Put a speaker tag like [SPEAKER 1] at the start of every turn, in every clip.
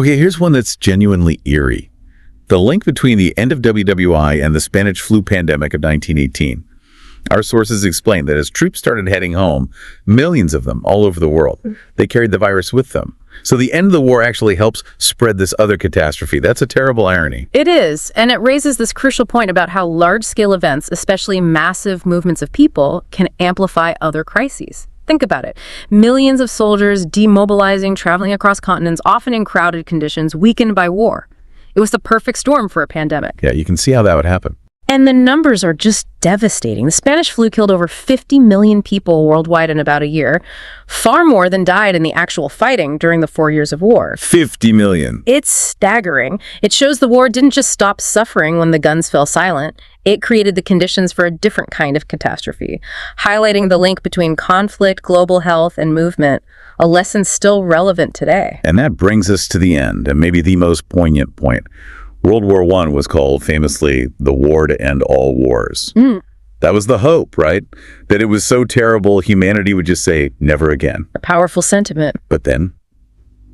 [SPEAKER 1] Okay, here's one that's genuinely eerie. The link between the end of WWI and the Spanish flu pandemic of 1918. Our sources explain that as troops started heading home, millions of them all over the world, they carried the virus with them. So the end of the war actually helps spread this other catastrophe. That's a terrible irony.
[SPEAKER 2] It is, and it raises this crucial point about how large-scale events, especially massive movements of people, can amplify other crises. Think about it. Millions of soldiers demobilizing, traveling across continents, often in crowded conditions, weakened by war. It was the perfect storm for a pandemic.
[SPEAKER 1] Yeah, you can see how that would happen.
[SPEAKER 2] And the numbers are just devastating. The Spanish flu killed over 50 million people worldwide in about a year, far more than died in the actual fighting during the 4 years of war.
[SPEAKER 1] 50 million.
[SPEAKER 2] It's staggering. It shows the war didn't just stop suffering when the guns fell silent. It created the conditions for a different kind of catastrophe, highlighting the link between conflict, global health, and movement, a lesson still relevant today.
[SPEAKER 1] And that brings us to the end, and maybe the most poignant point. World War I was called famously the war to end all wars. That was the hope, right? That it was so terrible, humanity would just say, never again.
[SPEAKER 2] A powerful sentiment.
[SPEAKER 1] But then,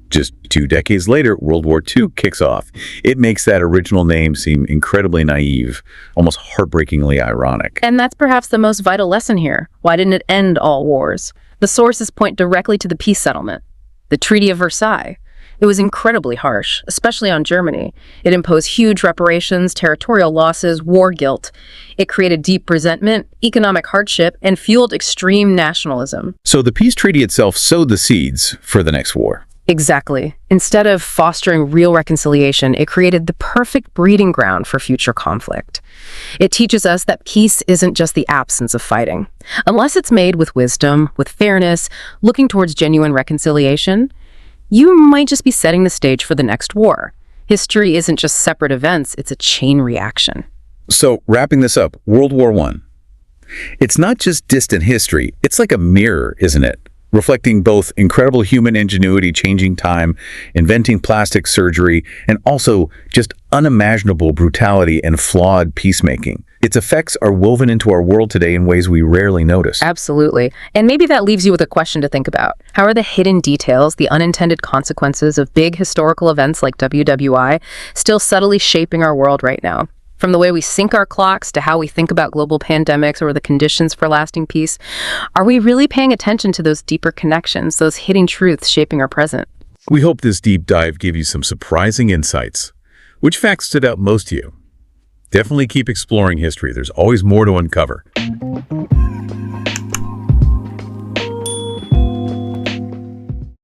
[SPEAKER 1] just 2 decades later, World War II kicks off. It makes that original name seem incredibly naive, almost heartbreakingly ironic.
[SPEAKER 2] And that's perhaps the most vital lesson here. Why didn't it end all wars? The sources point directly to the peace settlement, the Treaty of Versailles. It was incredibly harsh, especially on Germany. It imposed huge reparations, territorial losses, war guilt. It created deep resentment, economic hardship, and fueled extreme nationalism.
[SPEAKER 1] So the peace treaty itself sowed the seeds for the next war.
[SPEAKER 2] Exactly. Instead of fostering real reconciliation, it created the perfect breeding ground for future conflict. It teaches us that peace isn't just the absence of fighting. Unless it's made with wisdom, with fairness, looking towards genuine reconciliation, you might just be setting the stage for the next war. History isn't just separate events, it's a chain reaction.
[SPEAKER 1] So, wrapping this up, World War I. It's not just distant history, it's like a mirror, isn't it? Reflecting both incredible human ingenuity, changing time, inventing plastic surgery, and also just unimaginable brutality and flawed peacemaking. Its effects are woven into our world today in ways we rarely notice.
[SPEAKER 2] Absolutely. And maybe that leaves you with a question to think about. How are the hidden details, the unintended consequences of big historical events like WWI still subtly shaping our world right now? From the way we sync our clocks to how we think about global pandemics or the conditions for lasting peace, are we really paying attention to those deeper connections, those hidden truths shaping our present?
[SPEAKER 1] We hope this deep dive gave you some surprising insights. Which facts stood out most to you? Definitely keep exploring history. There's always more to uncover.